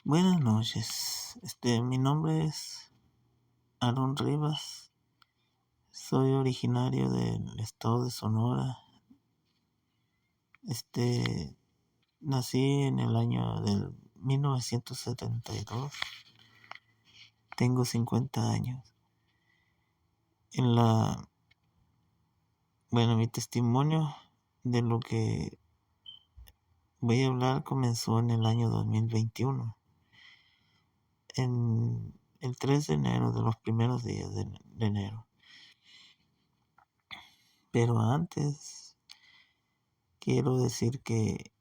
Buenas noches. Mi nombre es Aaron Rivas. Soy originario del estado de Sonora. Nací en el año del 1972. Tengo 50 años. En la, mi testimonio de lo que voy a hablar comenzó en el año 2021. En el 3 de enero, de los primeros días de enero. Pero antes quiero decir que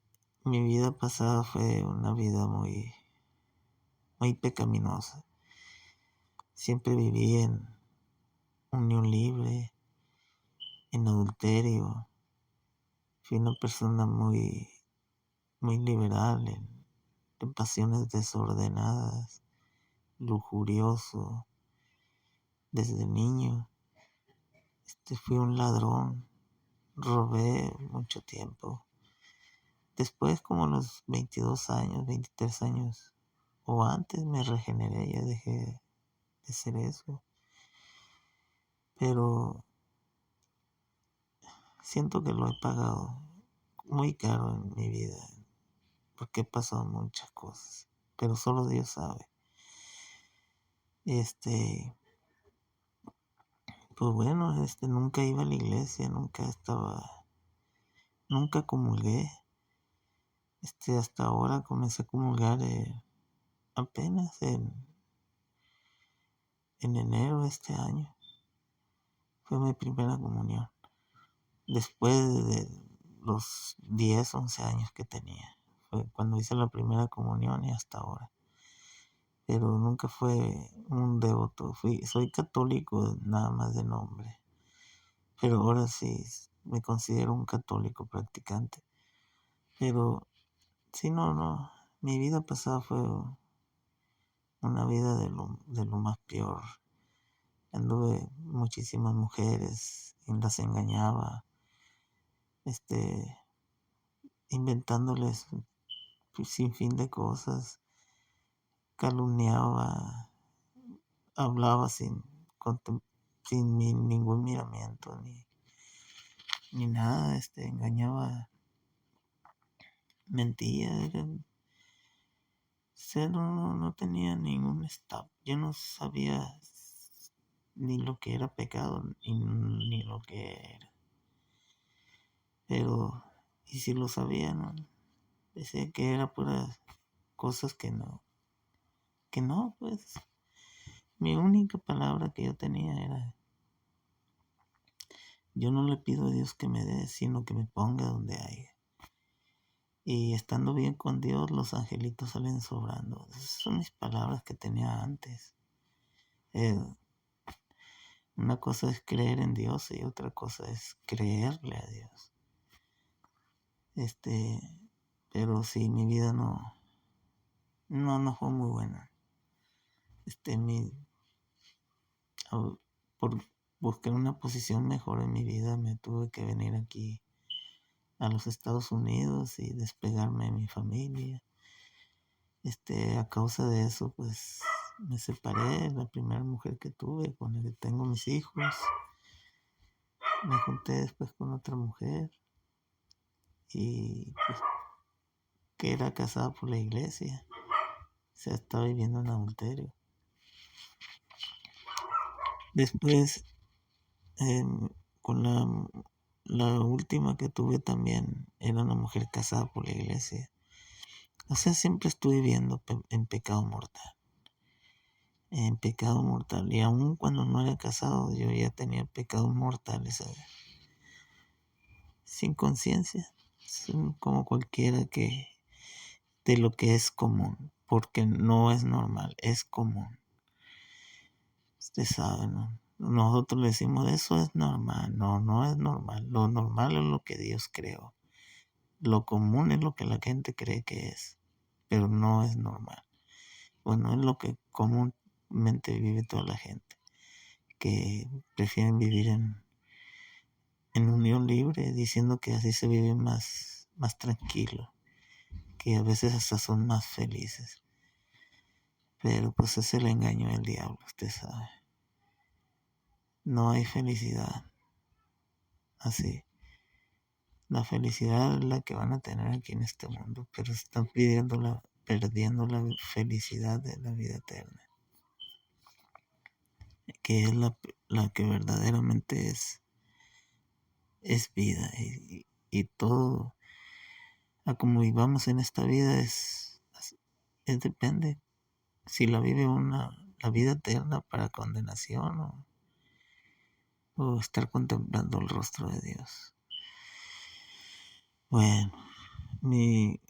mi vida pasada fue una vida muy, muy pecaminosa. Siempre viví en unión libre, en adulterio. Fui una persona muy, muy liberal, en pasiones desordenadas, lujurioso. Desde niño, fui un ladrón, robé mucho tiempo. Después, como a los 22 años, 23 años o antes, me regeneré, ya dejé de ser eso. Pero siento que lo he pagado muy caro en mi vida, porque he pasado muchas cosas, pero solo Dios sabe. Pues bueno, nunca iba a la iglesia, nunca comulgué. Hasta ahora comencé a comulgar apenas en enero de este año. Fue mi primera comunión, después de los 10, 11 años que tenía. Fue cuando hice la primera comunión y hasta ahora. Pero nunca fue un devoto. Soy católico nada más de nombre. Pero ahora sí me considero un católico practicante. Pero sí, no. Mi vida pasada fue una vida de lo más peor. Anduve muchísimas mujeres y las engañaba, inventándoles sin fin de cosas, calumniaba, hablaba sin ningún miramiento ni nada, engañaba, mentía, no tenía ningún stop. Yo no sabía ni lo que era pecado ni lo que era, pero y si lo sabía, no decía que era puras cosas que no, pues mi única palabra que yo tenía era: yo no le pido a Dios que me dé, sino que me ponga donde hay. Y estando bien con Dios, los angelitos salen sobrando. Esas son mis palabras que tenía antes. Una cosa es creer en Dios y otra cosa es creerle a Dios. Pero sí, mi vida no fue muy buena. Por buscar una posición mejor en mi vida, me tuve que venir aquí a los Estados Unidos y despegarme de mi familia. A causa de eso, pues me separé. La primera mujer que tuve, con la que tengo mis hijos, me junté después con otra mujer y pues que era casada por la iglesia. Se estaba viviendo en adulterio. Después, con la última que tuve también era una mujer casada por la iglesia. O sea, siempre estuve viviendo en pecado mortal. En pecado mortal. Y aún cuando no era casado, yo ya tenía pecados mortales, ¿sabes? Sin conciencia. Como cualquiera que de lo que es común. Porque no es normal, es común. Usted sabe, ¿no? Nosotros le decimos: eso es normal. No es normal. Lo normal es lo que Dios creó. Lo común es lo que la gente cree que es, pero no es normal. Bueno, es lo que comúnmente vive toda la gente, que prefieren vivir en unión libre, diciendo que así se vive más tranquilo, que a veces hasta son más felices. Pero pues es el engaño del diablo, usted sabe. No hay felicidad así. La felicidad es la que van a tener aquí en este mundo, pero están perdiendo la felicidad de la vida eterna, que es la que verdaderamente es vida. Y todo, a como vivamos en esta vida, depende si la vive la vida eterna para condenación o estar contemplando el rostro de Dios. Bueno, mi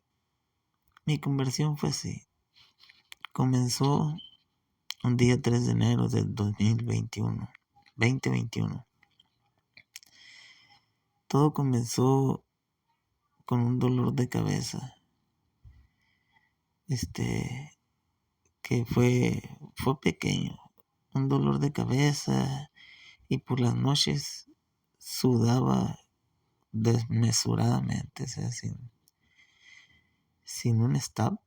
conversión fue así. Comenzó un día 3 de enero del 2021. Todo comenzó con un dolor de cabeza. Que fue pequeño. Un dolor de cabeza y por las noches sudaba desmesuradamente, o sea, sin un stop.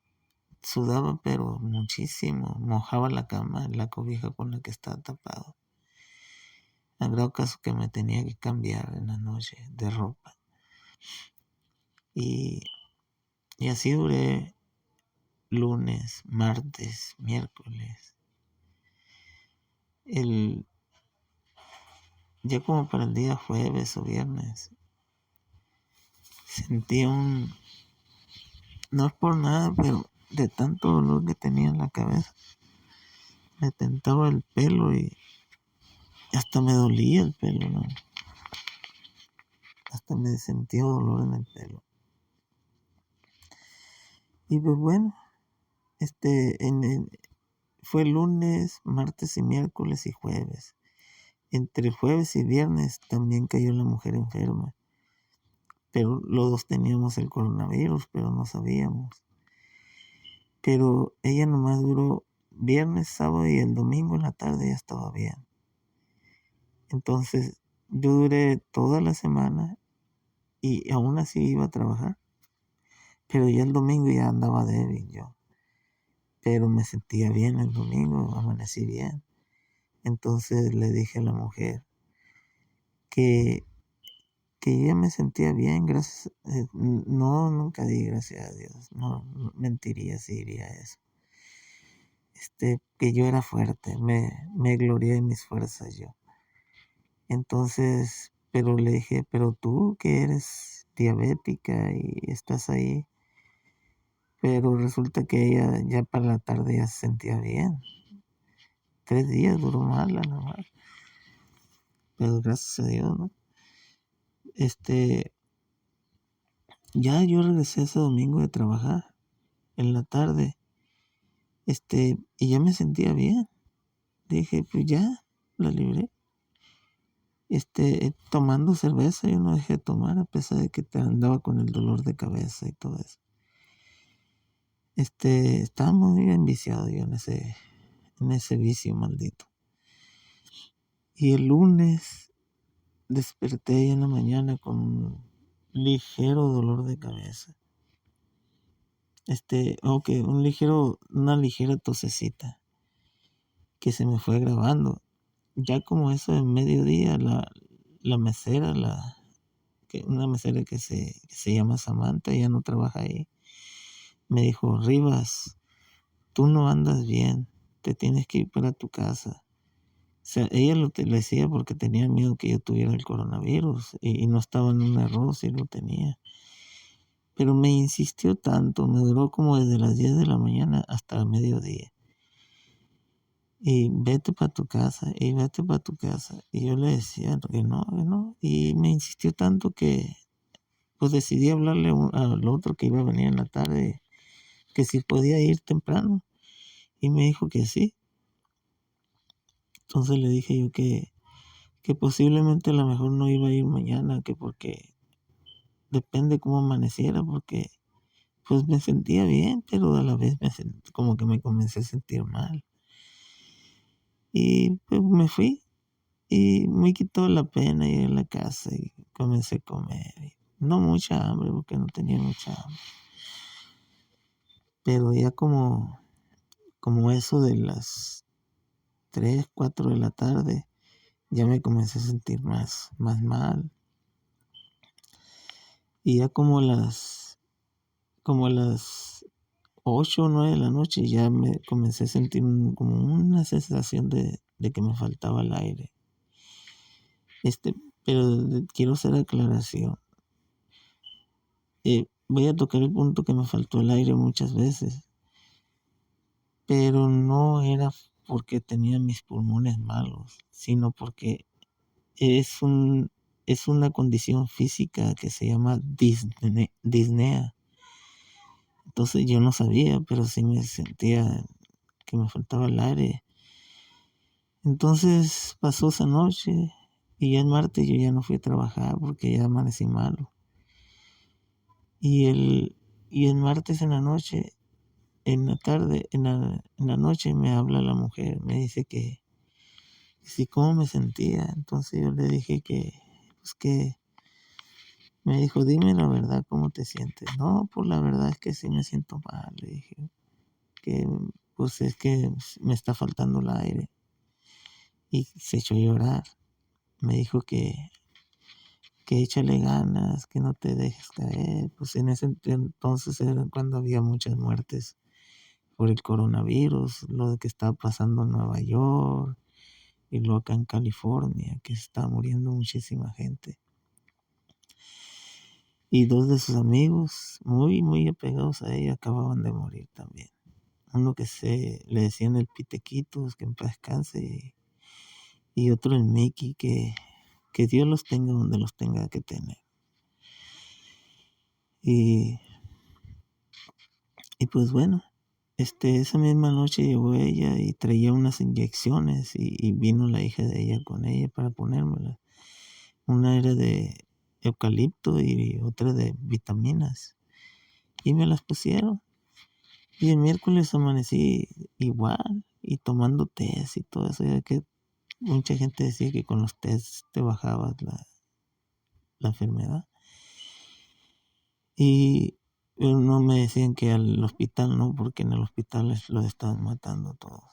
Sudaba pero muchísimo, mojaba la cama, la cobija con la que estaba tapado. A grado caso que me tenía que cambiar en la noche de ropa. Y así duré lunes, martes, miércoles. Ya como para el día jueves o viernes, sentí no es por nada, pero de tanto dolor que tenía en la cabeza, me tentaba el pelo y hasta me dolía el pelo, ¿no? Hasta me sentía dolor en el pelo. Y pues bueno, fue lunes, martes y miércoles y jueves. Entre jueves y viernes también cayó la mujer enferma. Pero los dos teníamos el coronavirus, pero no sabíamos. Pero ella nomás duró viernes, sábado y el domingo en la tarde ya estaba bien. Entonces yo duré toda la semana y aún así iba a trabajar. Pero ya el domingo ya andaba débil yo. Pero me sentía bien el domingo, amanecí bien. Entonces le dije a la mujer que ya me sentía bien, gracias. No, nunca di gracias a Dios. No, mentiría si diría eso. Que yo era fuerte, me glorié en mis fuerzas yo. Entonces, pero le dije, pero tú que eres diabética y estás ahí. Pero resulta que ella ya para la tarde ya se sentía bien. 3 días duró mala nomás. Pero gracias a Dios, ¿no? Ya yo regresé ese domingo de trabajar en la tarde. Y ya me sentía bien. Dije, pues ya, la libré. Tomando cerveza, yo no dejé de tomar a pesar de que andaba con el dolor de cabeza y todo eso. Estaba muy enviciado yo en ese vicio maldito. Y el lunes desperté en la mañana con un ligero dolor de cabeza. Una ligera tosecita que se me fue grabando. Ya como eso de mediodía, la mesera, una mesera que se llama Samantha, ya no trabaja ahí, me dijo, Rivas, tú no andas bien, te tienes que ir para tu casa. O sea, ella le decía porque tenía miedo que yo tuviera el coronavirus y no estaba en un error si lo tenía. Pero me insistió tanto, me duró como desde las 10 de la mañana hasta el mediodía. Y vete para tu casa, y vete para tu casa. Y yo le decía que no. Y me insistió tanto que pues decidí hablarle al otro que iba a venir en la tarde, que si podía ir temprano. Y me dijo que sí. Entonces le dije yo que posiblemente a lo mejor no iba a ir mañana, que porque depende cómo amaneciera, porque pues me sentía bien, pero a la vez como que me comencé a sentir mal. Y pues me fui y me quitó la pena ir a la casa y comencé a comer. No mucha hambre, porque no tenía mucha hambre. Pero ya como como eso de las 3, 4 de la tarde, ya me comencé a sentir más mal. Y ya como a las 8 o 9 de la noche ya me comencé a sentir como una sensación de que me faltaba el aire. Pero quiero hacer aclaración. Voy a tocar el punto que me faltó el aire muchas veces, pero no era porque tenía mis pulmones malos, sino porque es una condición física que se llama disnea. Entonces yo no sabía, pero sí me sentía que me faltaba el aire. Entonces pasó esa noche y ya el martes yo ya no fui a trabajar porque ya amanecí malo. Y el martes en la noche, en la tarde, en la noche me habla la mujer, me dice que sí, cómo me sentía. Entonces yo le dije pues que, me dijo, dime la verdad, ¿cómo te sientes? No, pues la verdad es que sí me siento mal. Le dije que pues es que me está faltando el aire. Y se echó a llorar. Me dijo que échale ganas, que no te dejes caer. Pues en ese entonces era cuando había muchas muertes por el coronavirus, lo que estaba pasando en Nueva York y luego acá en California, que está muriendo muchísima gente. Y 2 de sus amigos, muy, muy apegados a ella, acababan de morir también. Uno que le decían el Pitequitos, que en paz descanse, y otro el Mickey, que Dios los tenga donde los tenga que tener. Y pues bueno, esa misma noche llegó ella y traía unas inyecciones y vino la hija de ella con ella para ponérmelas. Una era de eucalipto y otra de vitaminas. Y me las pusieron. Y el miércoles amanecí igual y tomando test y todo eso, ya que mucha gente decía que con los test te bajabas la enfermedad. Y no me decían que al hospital no, porque en el hospital los estaban matando todos.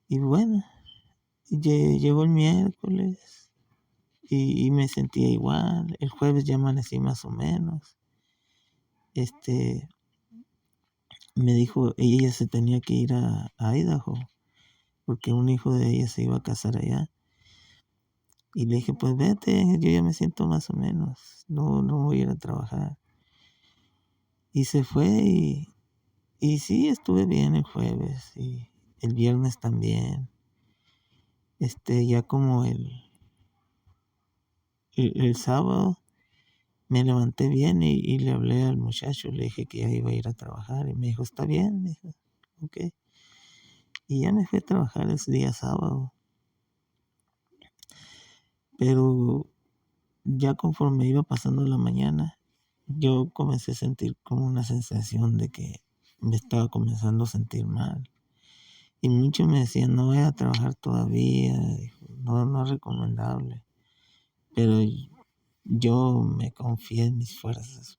Y bueno, llegó el miércoles y me sentía igual. El jueves ya amanecí más o menos. Me dijo, ella se tenía que ir a Idaho, porque un hijo de ella se iba a casar allá. Y le dije, pues vete, yo ya me siento más o menos, no voy a ir a trabajar. Y se fue y sí, estuve bien el jueves y el viernes también. Ya como el sábado me levanté bien y le hablé al muchacho, le dije que ya iba a ir a trabajar y me dijo, está bien, me dijo, ok. Y ya me fui a trabajar ese día sábado. Pero ya conforme iba pasando la mañana, yo comencé a sentir como una sensación de que me estaba comenzando a sentir mal. Y muchos me decían, no voy a trabajar todavía, no es recomendable. Pero yo me confié en mis fuerzas.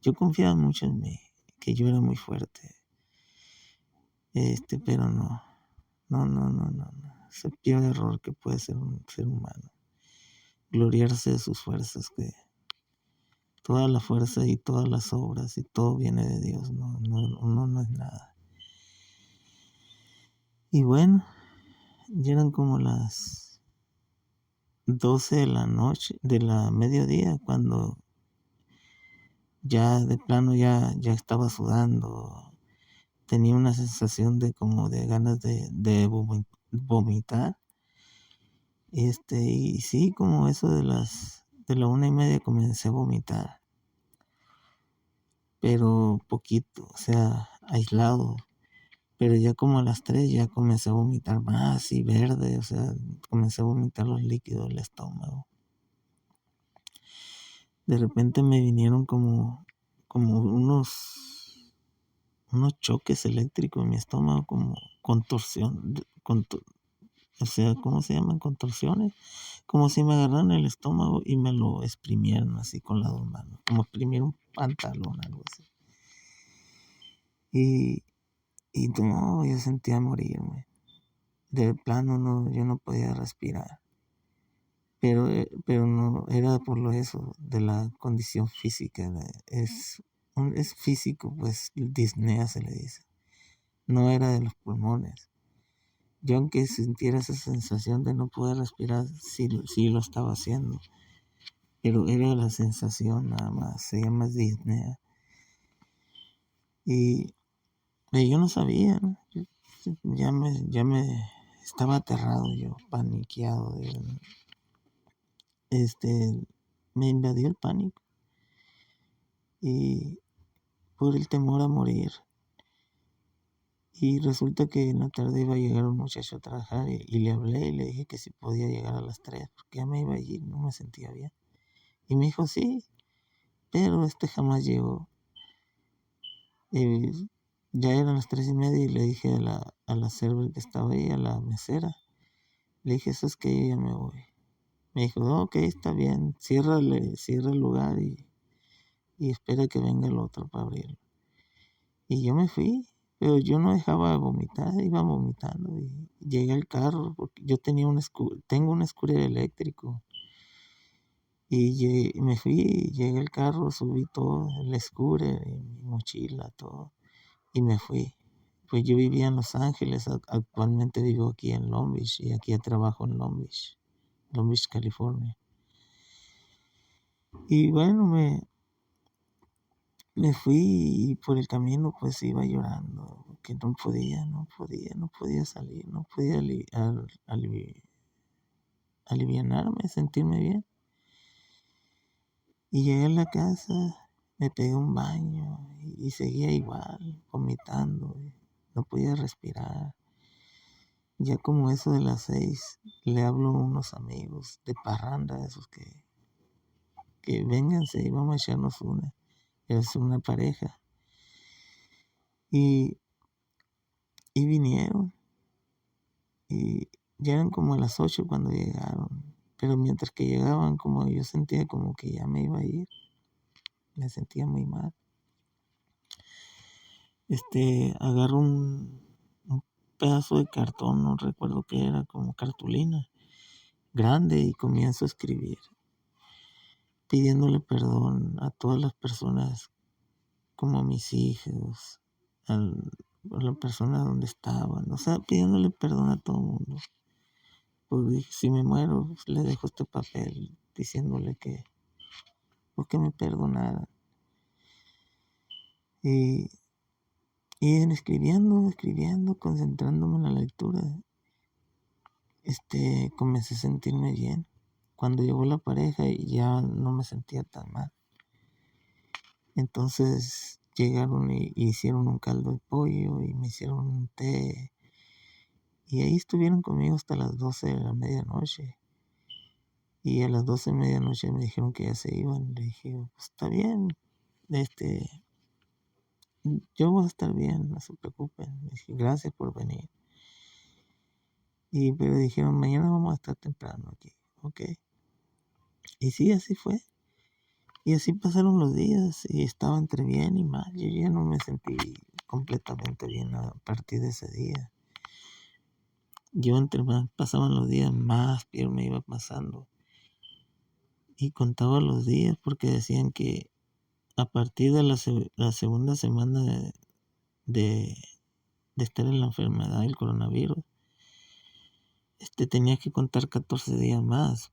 Yo confiaba mucho en mí, que yo era muy fuerte. Pero no. Es el peor error que puede ser un ser humano. Gloriarse de sus fuerzas, que toda la fuerza y todas las obras y todo viene de Dios, uno no es nada. Y bueno, ya eran como las 12 de la noche, de la mediodía, cuando ya de plano ya estaba sudando. Tenía una sensación de como de ganas de vomitar. Y sí, como eso de la 1:30 comencé a vomitar. Pero poquito, o sea, aislado. Pero ya como a las 3 ya comencé a vomitar más y verde, o sea, comencé a vomitar los líquidos del estómago. De repente me vinieron como unos choques eléctricos en mi estómago, como contorsión, o sea, ¿cómo se llaman? Contorsiones. Como si me agarraran el estómago y me lo exprimieran así con las 2 manos, como exprimir un pantalón, algo así. Y no, yo sentía morirme. De plano no, yo no podía respirar. Pero no, era por lo eso, de la condición física. Es físico, pues disnea se le dice. No era de los pulmones. Yo aunque sintiera esa sensación de no poder respirar, sí lo estaba haciendo. Pero era la sensación nada más, se llama disnea. Y yo no sabía, ¿no? Ya me estaba aterrado yo, paniqueado. Me invadió el pánico y por el temor a morir. Y resulta que en la tarde iba a llegar un muchacho a trabajar y le hablé y le dije que si podía llegar a las 3 porque ya me iba a ir, no me sentía bien. Y me dijo sí, pero jamás llegó. Y ya eran las 3:30 y le dije a la server que estaba ahí, a la mesera, le dije, eso es que yo ya me voy. Me dijo, no, ok, está bien, cierra el lugar y espera que venga el otro para abrirlo. Y yo me fui, pero yo no dejaba de vomitar, iba vomitando y llegué al carro porque yo tengo un scooter eléctrico. Y me fui, llegué al carro, subí todo, el scooter, y mi mochila, todo, y me fui. Pues yo vivía en Los Ángeles, actualmente vivo aquí en Long Beach y aquí trabajo en Long Beach, California. Y bueno, me fui y por el camino pues iba llorando, que no podía salir, no podía alivianarme, sentirme bien. Y llegué a la casa, me pegué un baño y seguía igual, vomitando, no podía respirar. Ya como eso de las 6, le hablo a unos amigos de parranda, esos que vénganse y vamos a echarnos una. Es una pareja. Y, y vinieron. Y ya eran como a las 8 cuando llegaron. Pero mientras que llegaban, como yo sentía como que ya me iba a ir. Me sentía muy mal. Agarro un pedazo de cartón, no recuerdo qué era, como cartulina grande y comienzo a escribir, pidiéndole perdón a todas las personas, como a mis hijos, a la persona donde estaban, o sea, pidiéndole perdón a todo el mundo. Pues si me muero, pues, le dejo este papel diciéndole porque me perdonara. Y, y escribiendo, concentrándome en la lectura, comencé a sentirme bien. Cuando llegó la pareja y ya no me sentía tan mal. Entonces llegaron y hicieron un caldo de pollo y me hicieron un té. Y ahí estuvieron conmigo hasta las 12 de la medianoche. Y a las 12 de medianoche me dijeron que ya se iban. Le dije, pues está bien, yo voy a estar bien, no se preocupen. Le dije, gracias por venir. Pero dijeron, mañana vamos a estar temprano aquí. Ok. Y sí, así fue. Y así pasaron los días y estaba entre bien y mal. Yo ya no me sentí completamente bien a partir de ese día. Yo entre más pasaban los días, más peor me iba pasando. Y contaba los días porque decían que a partir de la segunda semana de estar en la enfermedad del coronavirus, tenía que contar 14 días más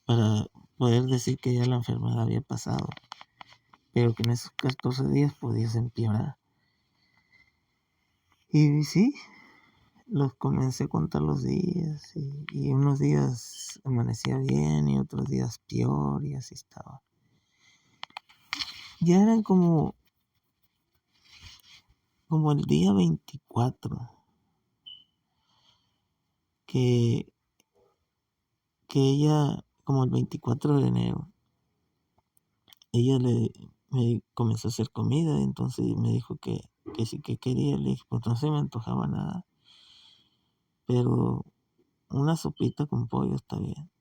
para poder decir que ya la enfermedad había pasado, pero que en esos 14 días podías empeorar. Y sí, los comencé a contar los días y unos días amanecía bien y otros días peor y así estaba. Ya eran como el día 24 que ella, como el 24 de enero, ella me comenzó a hacer comida, entonces me dijo que sí que quería. Le dije, pues no se me antojaba nada, pero una sopita con pollo está bien.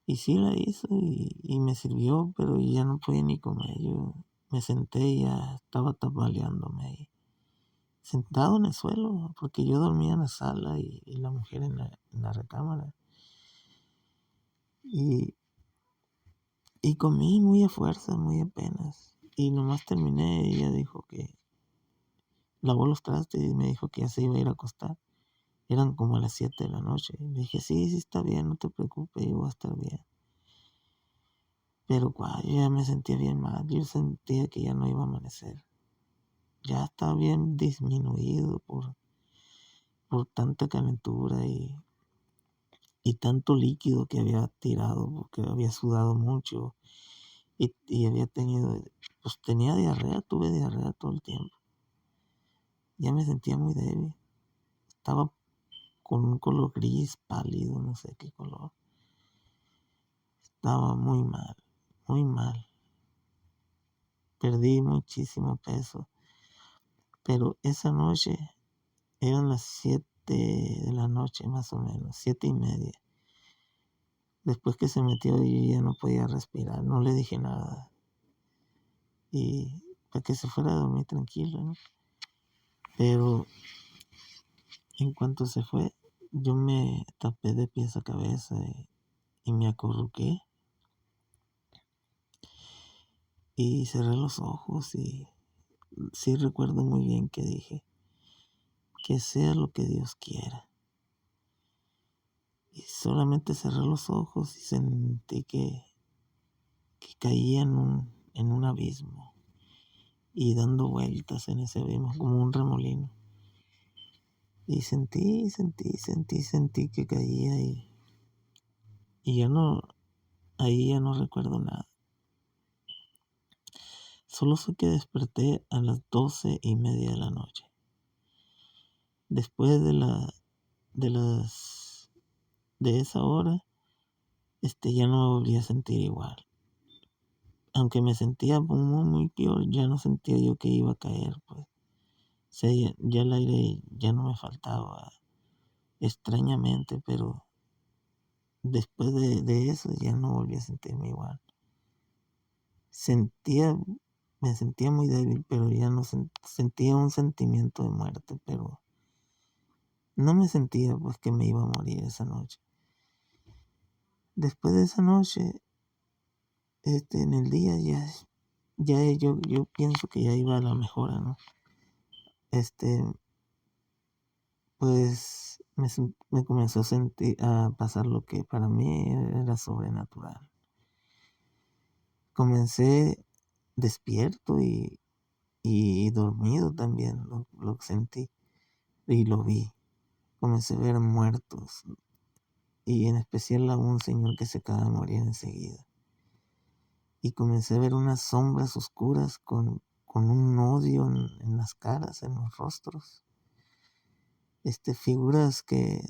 Y sí la hizo y me sirvió, pero ya no podía ni comer. Yo me senté y ya estaba tambaleándome ahí. sentado en el suelo, porque yo dormía en la sala y la mujer en la recámara. Y, y comí muy a fuerza, muy apenas. Y nomás terminé, ella dijo que lavó los trastes y me dijo que ya se iba a ir a acostar. Eran como a las 7 de la noche. Le dije, sí, sí está bien, no te preocupes, yo voy a estar bien. Pero yo ya me sentía bien mal, yo sentía que ya no iba a amanecer. Ya estaba bien disminuido por tanta calentura y tanto líquido que había tirado, porque había sudado mucho y había tenido, pues tenía diarrea, tuve diarrea todo el tiempo. Ya me sentía muy débil. Estaba con un color gris, pálido, no sé qué color. Estaba muy mal, muy mal. Perdí muchísimo peso. Pero esa noche eran las 7 de la noche más o menos, 7:30. Después que se metió yo ya no podía respirar, no le dije nada. Y para que se fuera a dormir tranquilo, ¿no? Pero en cuanto se fue, yo me tapé de pies a cabeza y me acurruqué y cerré los ojos y sí recuerdo muy bien que dije, que sea lo que Dios quiera. Y solamente cerré los ojos y sentí que caía en un abismo y dando vueltas en ese abismo como un remolino. Y sentí que caía y ya no, ahí ya no recuerdo nada. Solo sé que desperté a las 12:30 de la noche. Después de esa hora, ya no me volví a sentir igual. Aunque me sentía muy, muy peor, ya no sentía yo que iba a caer, pues. O sea, ya el aire ya no me faltaba, extrañamente, pero después de eso ya no volví a sentirme igual. Sentía, me sentía muy débil, pero ya no sentía un sentimiento de muerte, pero no me sentía pues que me iba a morir esa noche. Después de esa noche, en el día yo pienso que ya iba a la mejora, ¿no? Pues me comenzó a pasar lo que para mí era sobrenatural. Comencé despierto y dormido también, lo sentí y lo vi. Comencé a ver muertos y en especial a un señor que se acaba de morir enseguida. Y comencé a ver unas sombras oscuras con un odio en las caras, en los rostros. Figuras que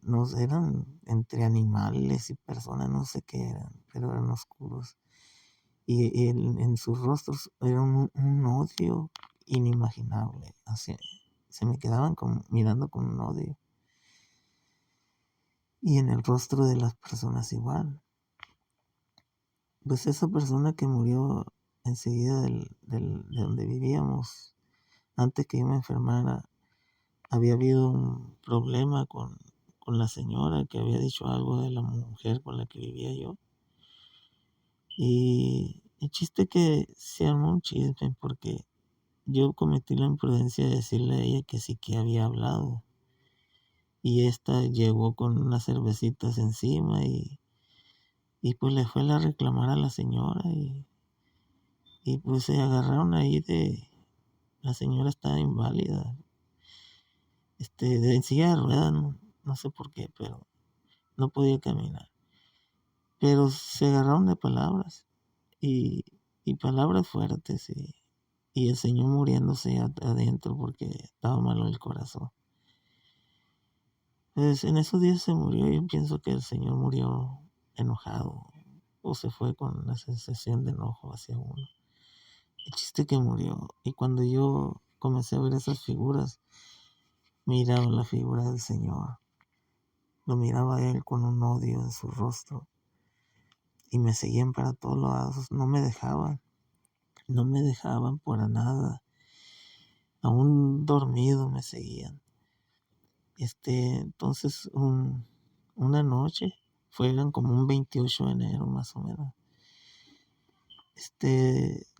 no eran entre animales y personas, no sé qué eran, pero eran oscuros. Y en sus rostros era un odio inimaginable. Así, se me quedaban mirando con un odio. Y en el rostro de las personas igual. Pues esa persona que murió enseguida de donde vivíamos, antes que yo me enfermara, había habido un problema con la señora que había dicho algo de la mujer con la que vivía yo. Y el chiste que se armó un chisme porque yo cometí la imprudencia de decirle a ella que sí que había hablado. Y esta llegó con unas cervecitas encima y pues le fue a reclamar a la señora y pues se agarraron ahí la señora estaba inválida, en silla de ruedas, no sé por qué, pero no podía caminar. Pero se agarraron de palabras y, y palabras fuertes y el señor muriéndose adentro porque estaba malo el corazón. Pues en esos días se murió. Yo pienso que el señor murió enojado o se fue con una sensación de enojo hacia uno. El chiste que murió. Y cuando yo comencé a ver esas figuras, miraba la figura del señor. Lo miraba a él con un odio en su rostro. Y me seguían para todos lados. No me dejaban. No me dejaban para nada. aún dormido me seguían. Entonces una noche, fueron como un 28 de enero más o menos.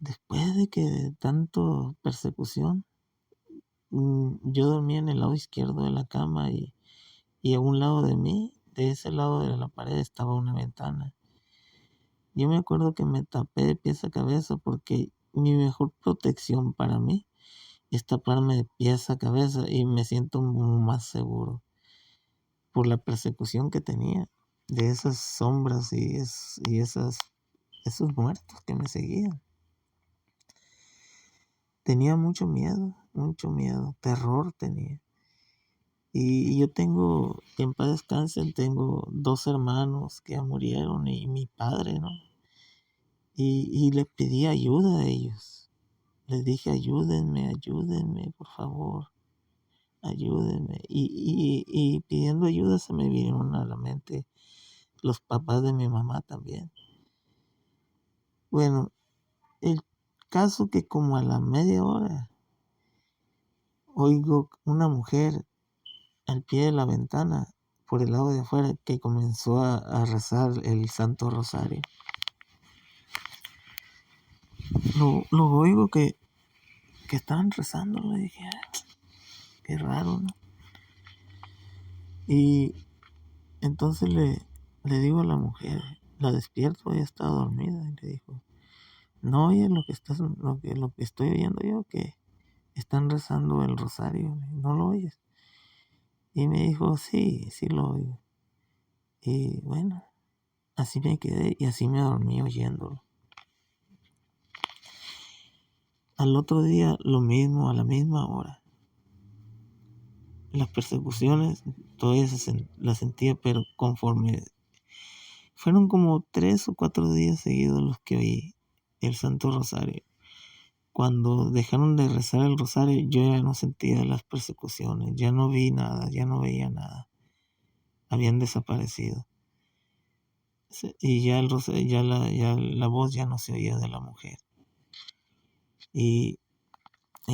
Después de que tanto persecución, yo dormía en el lado izquierdo de la cama y a un lado de mí, de ese lado de la pared, estaba una ventana. Yo me acuerdo que me tapé de pies a cabeza porque mi mejor protección para mí es taparme de pies a cabeza y me siento más seguro por la persecución que tenía de esas sombras y esos muertos que me seguían. Tenía mucho miedo, terror tenía. Y yo tengo, que en paz descansen, tengo 2 hermanos que ya murieron y mi padre, ¿no? Y le pedí ayuda a ellos. Les dije, ayúdenme, por favor, ayúdenme. Y pidiendo ayuda se me vinieron a la mente los papás de mi mamá también. Bueno, el caso que como a la media hora oigo una mujer al pie de la ventana, por el lado de afuera, que comenzó a rezar el Santo Rosario. Lo oigo que estaban rezando, le dije, qué raro, ¿no? Y entonces le digo a la mujer, la despierto, ella estaba dormida, y le dijo, no oyes lo que estoy oyendo yo, que están rezando el rosario, ¿no lo oyes? Y me dijo, sí, sí lo oigo. Y bueno, así me quedé y así me dormí oyéndolo. Al otro día lo mismo, a la misma hora. Las persecuciones todavía las sentía, pero conforme fueron como 3 o 4 días seguidos los que oí el Santo Rosario. Cuando dejaron de rezar el rosario, yo ya no sentía las persecuciones, ya no vi nada, ya no veía nada. Habían desaparecido. Y ya la voz ya no se oía de la mujer. Y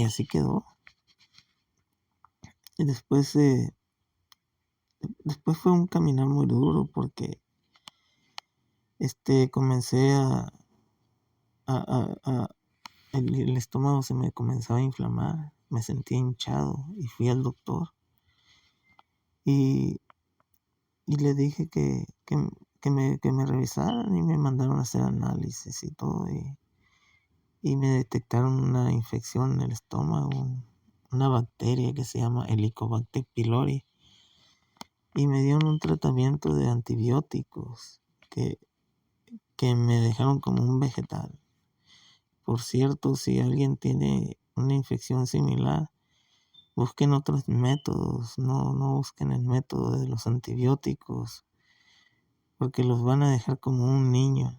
así quedó. Y después fue un caminar muy duro porque comencé el estómago se me comenzaba a inflamar, me sentía hinchado y fui al doctor y le dije que me revisaran y me mandaron a hacer análisis y todo y me detectaron una infección en el estómago, una bacteria que se llama Helicobacter pylori y me dieron un tratamiento de antibióticos que me dejaron como un vegetal. Por cierto, si alguien tiene una infección similar, busquen otros métodos, no busquen el método de los antibióticos, porque los van a dejar como un niño.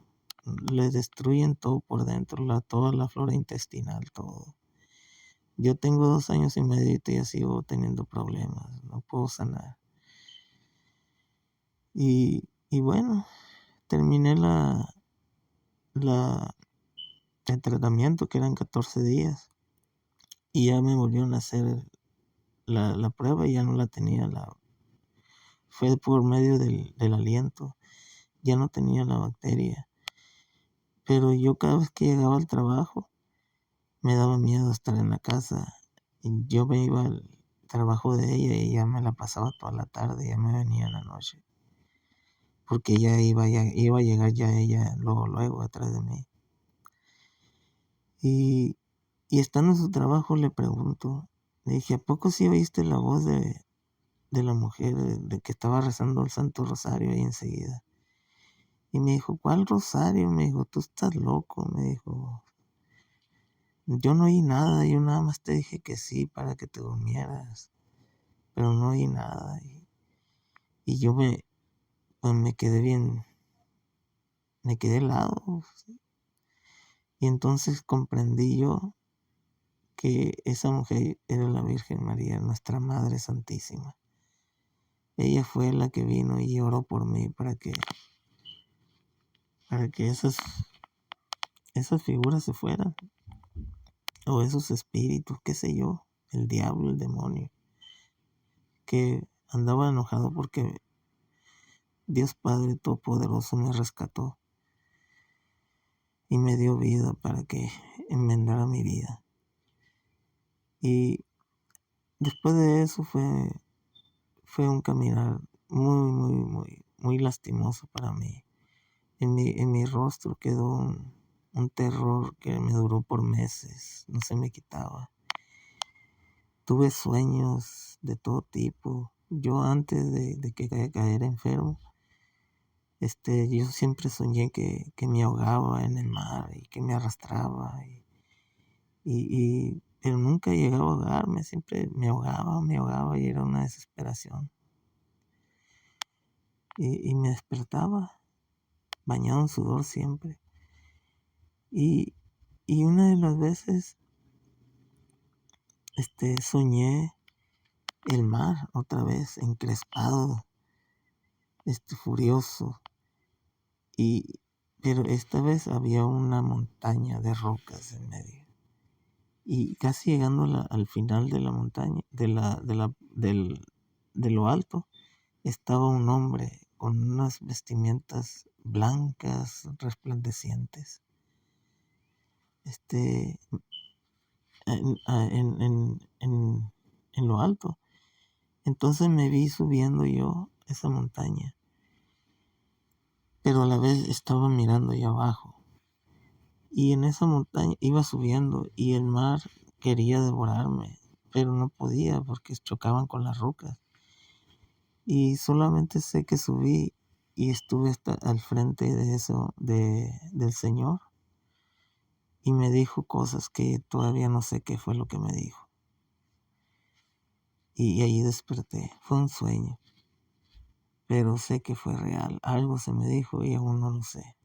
Les destruyen todo por dentro, toda la flora intestinal, todo. Yo tengo 2 años y medio y todavía sigo teniendo problemas, no puedo sanar. Y bueno, terminé el tratamiento, que eran 14 días, y ya me volvieron a hacer la prueba y ya no la tenía. Fue por medio del aliento, ya no tenía la bacteria. Pero yo cada vez que llegaba al trabajo, me daba miedo estar en la casa. Y yo me iba al trabajo de ella y ya me la pasaba toda la tarde, ya me venía en la noche. Porque ya iba a llegar ya ella luego atrás de mí. Y estando en su trabajo le pregunto, le dije, ¿a poco sí oíste la voz de la mujer de que estaba rezando el Santo Rosario ahí enseguida? Y me dijo, ¿cuál rosario? Me dijo, tú estás loco, me dijo. Yo no oí nada, yo nada más te dije que sí para que te durmieras, pero no oí nada. Y yo pues me quedé me quedé helado. ¿Sí? Y entonces comprendí yo que esa mujer era la Virgen María, nuestra Madre Santísima. Ella fue la que vino y oró por mí para que esas figuras se fueran, o esos espíritus, qué sé yo. el diablo, el demonio, que andaba enojado porque Dios Padre Todopoderoso me rescató y me dio vida para que enmendara mi vida. Y después de eso fue un caminar muy, muy, muy, muy lastimoso para mí. En mi rostro quedó un terror que me duró por meses, no se me quitaba. Tuve sueños de todo tipo. Yo antes de que cayera enfermo, yo siempre soñé que me ahogaba en el mar y que me arrastraba. Pero nunca llegaba a ahogarme, siempre me ahogaba y era una desesperación. Y me despertaba bañado en sudor siempre. Y una de las veces soñé el mar otra vez, encrespado, furioso. Pero esta vez había una montaña de rocas en medio. Y casi llegando al final de la montaña, de lo alto, estaba un hombre con unas vestimentas blancas, resplandecientes. En lo alto. Entonces me vi subiendo yo esa montaña, pero a la vez estaba mirando allá abajo. Y en esa montaña iba subiendo y el mar quería devorarme, pero no podía porque chocaban con las rocas. Y solamente sé que subí y estuve hasta al frente de eso, del Señor. Y me dijo cosas que todavía no sé qué fue lo que me dijo. Y ahí desperté. Fue un sueño, pero sé que fue real. Algo se me dijo y aún no lo sé.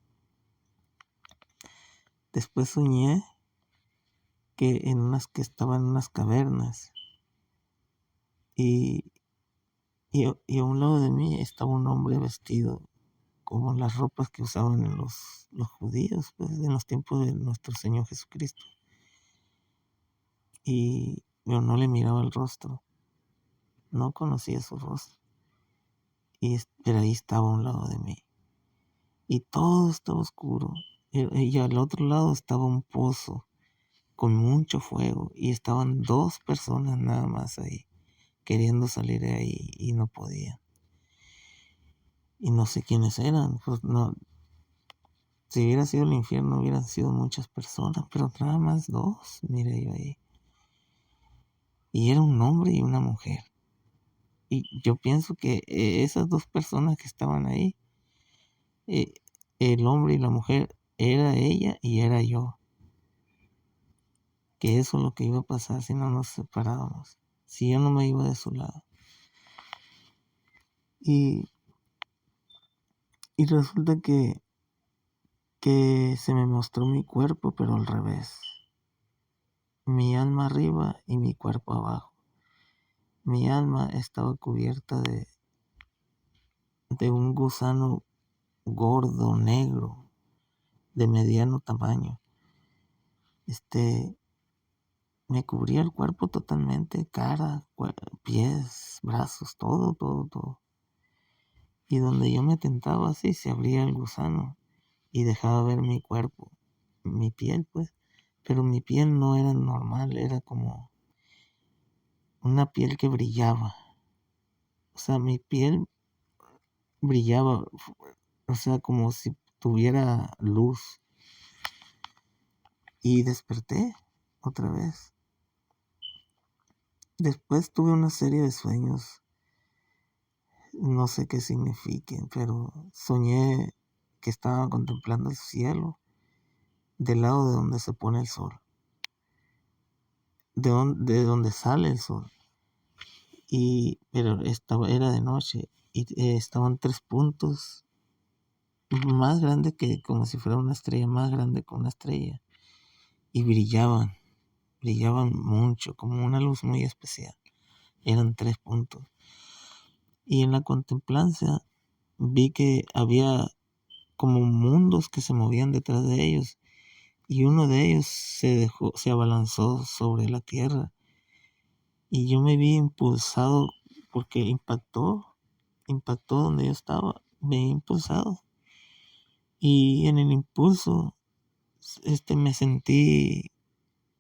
Después soñé que estaba en unas cavernas y a un lado de mí estaba un hombre vestido como las ropas que usaban los judíos, pues, en los tiempos de nuestro Señor Jesucristo. Pero no le miraba el rostro, no conocía su rostro. Pero ahí estaba a un lado de mí. Y todo estaba oscuro. Y al otro lado estaba un pozo con mucho fuego. Y estaban 2 personas nada más ahí, queriendo salir de ahí y no podían. Y no sé quiénes eran. Pues no, si hubiera sido el infierno hubieran sido muchas personas, pero nada más 2, miré yo ahí. Y era un hombre y una mujer. Y yo pienso que esas 2 personas que estaban ahí, el hombre y la mujer, era ella y era yo. Que eso es lo que iba a pasar si no nos separábamos, si yo no me iba de su lado. Y resulta que se me mostró mi cuerpo, pero al revés. Mi alma arriba y mi cuerpo abajo. Mi alma estaba cubierta de un gusano gordo, negro, de mediano tamaño. Me cubría el cuerpo totalmente, cara, pies, brazos, todo, todo, todo. Y donde yo me tentaba así, se abría el gusano y dejaba ver mi cuerpo, mi piel, pues. Pero mi piel no era normal, era como una piel que brillaba. O sea, mi piel brillaba, o sea, como si tuviera luz. Y desperté otra vez. Después tuve una serie de sueños, no sé qué signifiquen, pero soñé que estaba contemplando el cielo del lado de donde se pone el sol, de donde sale el sol. Pero era de noche y estaban 3 puntos más grandes que como si fuera una estrella, más grande que una estrella, y brillaban mucho, como una luz muy especial. Eran 3 puntos. Y en la contemplancia vi que había como mundos que se movían detrás de ellos, y uno de ellos se abalanzó sobre la tierra y yo me vi impulsado porque impactó donde yo estaba, me vi impulsado. Y en el impulso, me sentí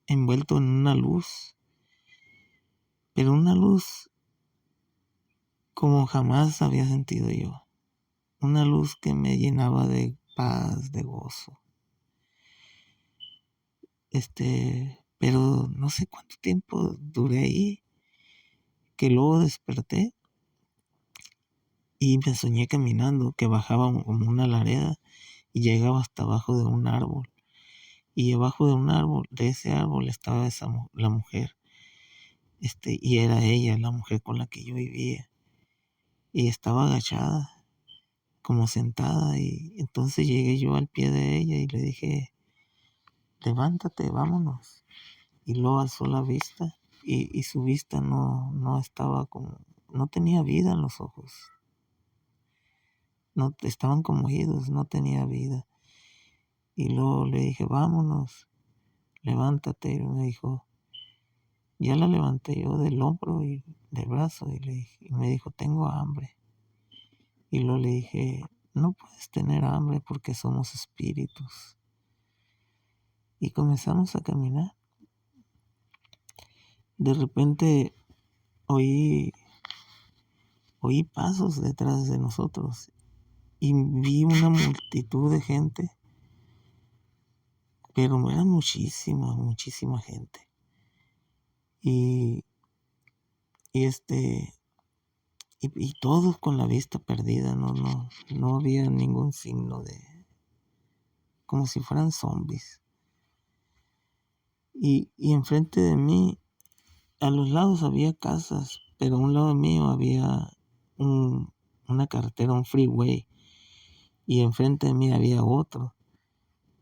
envuelto en una luz, pero una luz como jamás había sentido yo. Una luz que me llenaba de paz, de gozo. Pero no sé cuánto tiempo duré ahí, que luego desperté y me soñé caminando, que bajaba como una lareda y llegaba hasta abajo de un árbol. Y debajo de un árbol, de ese árbol, estaba la mujer. Y era ella, la mujer con la que yo vivía. Y estaba agachada, como sentada. Y entonces llegué yo al pie de ella y le dije, levántate, vámonos. Y luego alzó la vista y su vista no estaba como, no tenía vida en los ojos. No, estaban como idos, no tenía vida. Y luego le dije, vámonos, levántate. Y me dijo, ya la levanté yo del hombro y del brazo y me dijo, tengo hambre. Y luego le dije, no puedes tener hambre porque somos espíritus. Y comenzamos a caminar. De repente oí, oí pasos detrás de nosotros y vi una multitud de gente, pero era muchísima, muchísima gente. Y, y y todos con la vista perdida, no había ningún signo como si fueran zombies. Y enfrente de mí, a los lados había casas, pero a un lado mío había una carretera, un freeway, y enfrente de mí había otro.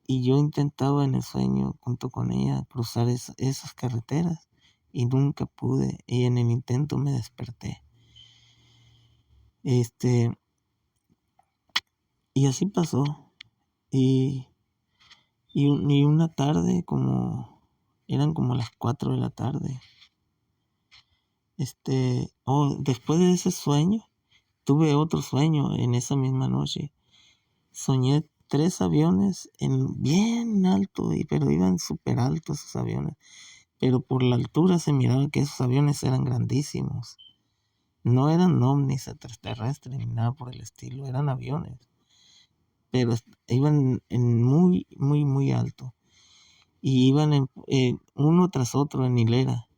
Y yo intentaba en el sueño, junto con ella, cruzar esas carreteras, y nunca pude, y en el intento me desperté. Y así pasó. Y, y una tarde, eran como las 4 de la tarde. Después de ese sueño, tuve otro sueño en esa misma noche. Soñé 3 aviones bien alto, pero iban súper altos esos aviones. Pero por la altura se miraba que esos aviones eran grandísimos. No eran ovnis extraterrestres ni nada por el estilo, eran aviones. Pero iban en muy, muy, muy alto. Y iban uno tras otro en hilera.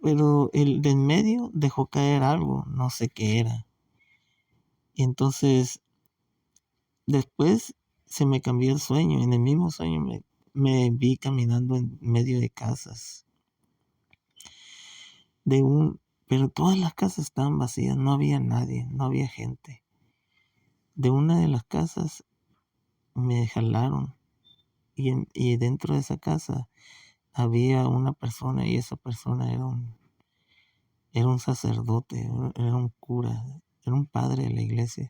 Pero el de en medio dejó caer algo, no sé qué era. Y entonces después se me cambió el sueño. En el mismo sueño me vi caminando en medio de casas. Pero todas las casas estaban vacías, no había nadie, no había gente. De una de las casas me jalaron y dentro de esa casa había una persona y esa persona era un sacerdote, era un cura, era un padre de la iglesia.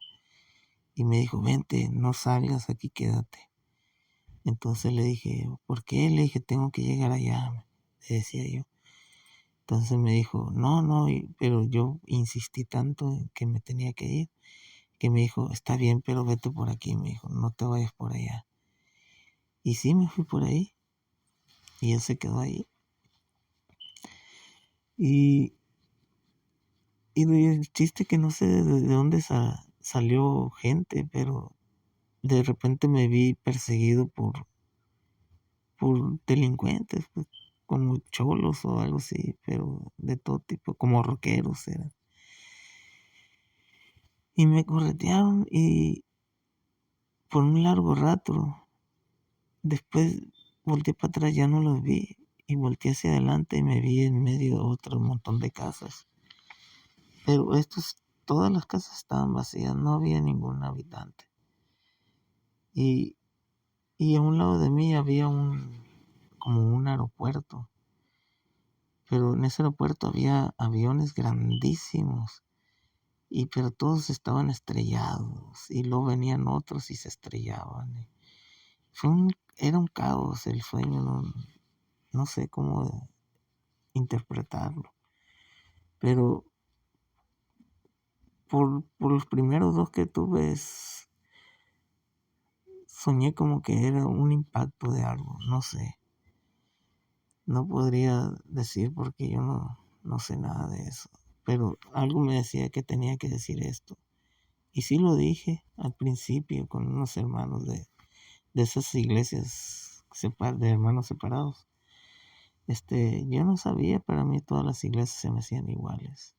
Y me dijo, vente, no salgas aquí, quédate. Entonces le dije, ¿por qué? Le dije, tengo que llegar allá, le decía yo. Entonces me dijo, no, pero yo insistí tanto en que me tenía que ir, que me dijo, está bien, pero vete por aquí, me dijo, no te vayas por allá. Y sí, me fui por ahí, y él se quedó ahí. Y el chiste que no sé de dónde salió gente, pero de repente me vi perseguido por delincuentes, pues, como cholos o algo así, pero de todo tipo, como rockeros eran. Y me corretearon y por un largo rato, después volteé para atrás, ya no los vi, y volteé hacia adelante y me vi en medio de otro montón de casas. Pero todas las casas estaban vacías, no había ningún habitante. Y, y a un lado de mí había como un aeropuerto. Pero en ese aeropuerto había aviones grandísimos. Pero todos estaban estrellados. Y luego venían otros y se estrellaban. Era un caos el sueño. No sé cómo interpretarlo. Pero por los primeros dos que tuve, soñé como que era un impacto de algo, no sé. No podría decir porque yo no sé nada de eso. Pero algo me decía que tenía que decir esto. Y sí lo dije al principio con unos hermanos de esas iglesias de hermanos separados. Yo no sabía, para mí todas las iglesias se me hacían iguales.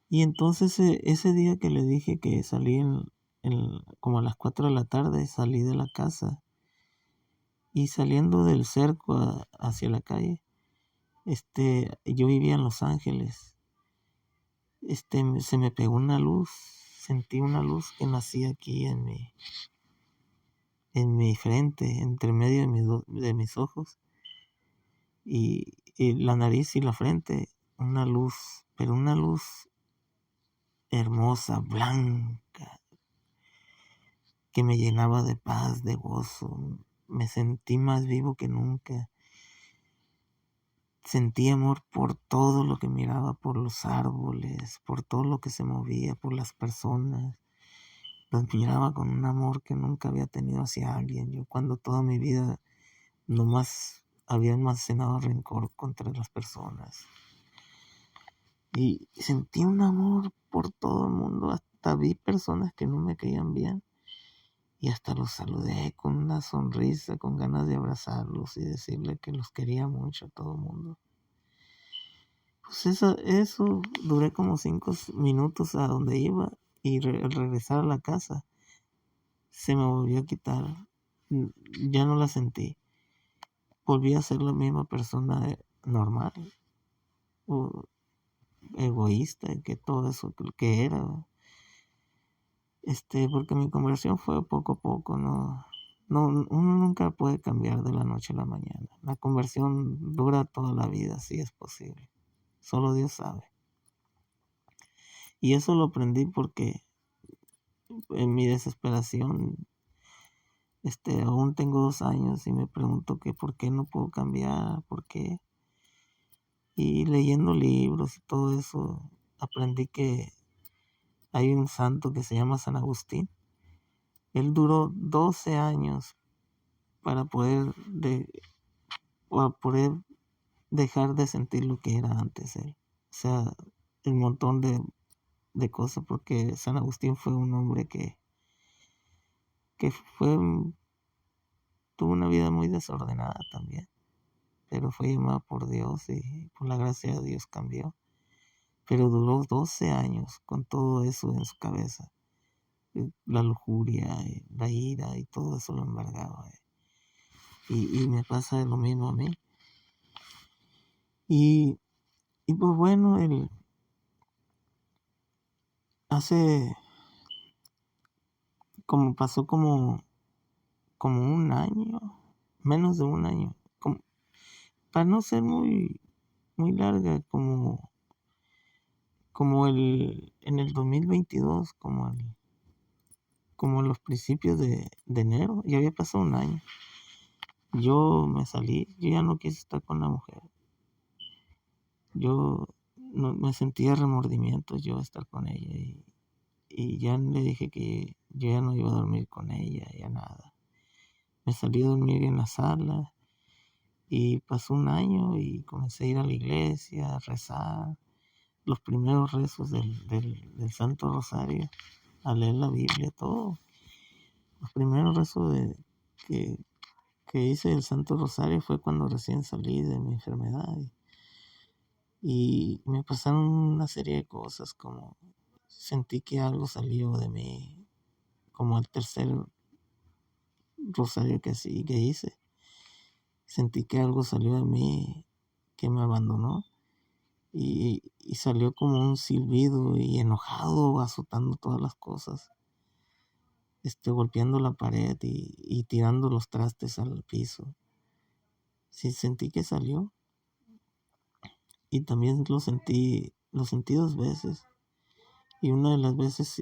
Y entonces ese día que le dije que salí como a las 4 de la tarde, salí de la casa y saliendo del cerco hacia la calle, yo vivía en Los Ángeles. Se me pegó una luz, sentí una luz que nacía aquí en mi frente, entre medio de mis ojos y la nariz y la frente, una luz, pero una luz hermosa, blanca, que me llenaba de paz, de gozo. Me sentí más vivo que nunca. Sentí amor por todo lo que miraba, por los árboles, por todo lo que se movía, por las personas. Los miraba con un amor que nunca había tenido hacia alguien. Yo cuando toda mi vida nomás había almacenado rencor contra las personas. Y sentí un amor por todo el mundo. Hasta vi personas que no me caían bien. Y hasta los saludé con una sonrisa, con ganas de abrazarlos y decirle que los quería mucho a todo el mundo. Pues eso duré como 5 minutos a donde iba y al regresar a la casa se me volvió a quitar. Ya no la sentí. Volví a ser la misma persona normal o egoísta que todo eso que era. Porque mi conversión fue poco a poco, no, uno nunca puede cambiar de la noche a la mañana. La conversión dura toda la vida, si es posible. Solo Dios sabe. Y eso lo aprendí porque en mi desesperación, aún tengo 2 años y me pregunto que por qué no puedo cambiar, por qué. Y leyendo libros y todo eso, aprendí que hay un santo que se llama San Agustín. Él duró 12 años para poder dejar de sentir lo que era antes él. O sea, el montón de cosas, porque San Agustín fue un hombre que tuvo una vida muy desordenada también, pero fue llamado por Dios y por la gracia de Dios cambió. Pero duró 12 años con todo eso en su cabeza. La lujuria, la ira y todo eso lo embargaba. Y me pasa lo mismo a mí. Y pues bueno, hace pasó como un año, menos de un año, para no ser muy, muy larga, en el 2022, como los principios de enero, ya había pasado un año. Yo me salí, yo ya no quise estar con la mujer. Yo no, me sentía remordimiento yo estar con ella y ya le dije que yo ya no iba a dormir con ella, ya nada. Me salí a dormir en la sala y pasó un año y comencé a ir a la iglesia, a rezar los primeros rezos del Santo Rosario, a leer la Biblia, todo. Los primeros rezos que hice del Santo Rosario fue cuando recién salí de mi enfermedad. Y me pasaron una serie de cosas, como sentí que algo salió de mí, como el tercer rosario que hice. Sentí que algo salió de mí que me abandonó y salió como un silbido y enojado, azotando todas las cosas, golpeando la pared y tirando los trastes al piso. Sí, sentí que salió y también lo sentí 2 veces. Y una de las veces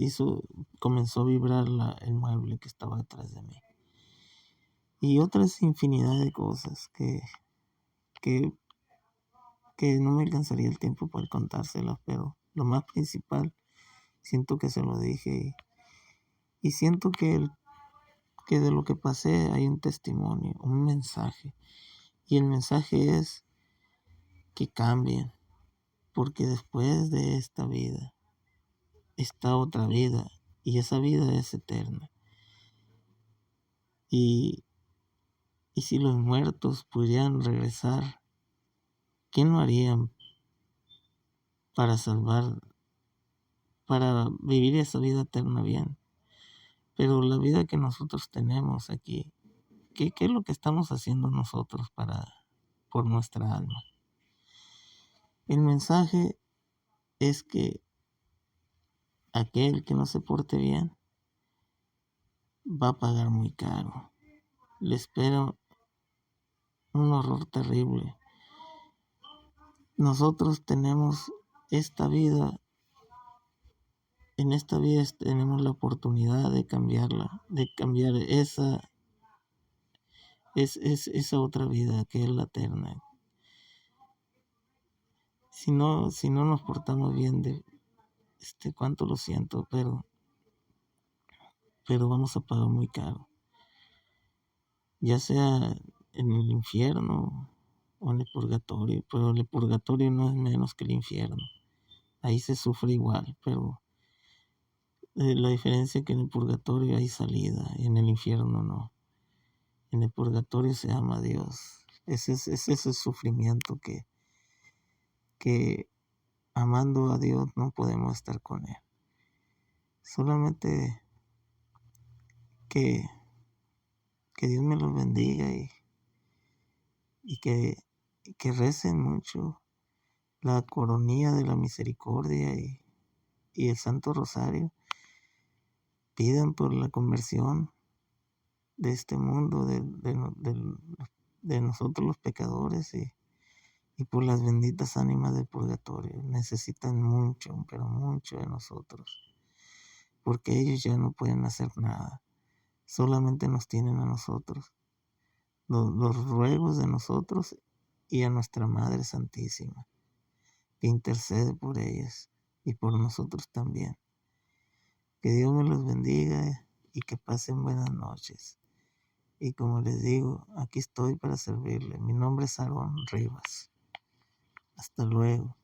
comenzó a vibrar el mueble que estaba detrás de mí. Y otras infinidad de cosas que, que no me alcanzaría el tiempo para contárselas, pero lo más principal, siento que se lo dije y siento que de lo que pasé hay un testimonio, un mensaje. Y el mensaje es que cambien, porque después de esta vida está otra vida y esa vida es eterna. Y si los muertos pudieran regresar, ¿qué no harían para salvar, para vivir esa vida eterna bien? Pero la vida que nosotros tenemos aquí, ¿qué es lo que estamos haciendo nosotros por nuestra alma? El mensaje es que aquel que no se porte bien va a pagar muy caro. Le espera un horror terrible. Nosotros tenemos esta vida, en esta vida tenemos la oportunidad de cambiarla, de cambiar esa otra vida que es la eterna. Si no nos portamos bien, cuánto lo siento, pero vamos a pagar muy caro. Ya sea en el infierno o en el purgatorio, pero el purgatorio no es menos que el infierno. Ahí se sufre igual, pero la diferencia es que en el purgatorio hay salida y en el infierno no. En el purgatorio se ama a Dios. Ese es ese sufrimiento que amando a Dios no podemos estar con Él. Solamente que Dios me los bendiga y que recen mucho la coronilla de la misericordia y el Santo Rosario. Pidan por la conversión de este mundo, de nosotros los pecadores y por las benditas ánimas del purgatorio. Necesitan mucho, pero mucho de nosotros, porque ellos ya no pueden hacer nada, solamente nos tienen a nosotros, los ruegos de nosotros y a nuestra Madre Santísima, que intercede por ellas y por nosotros también. Que Dios me los bendiga y que pasen buenas noches. Y como les digo, aquí estoy para servirle. Mi nombre es Aarón Rivas. Hasta luego.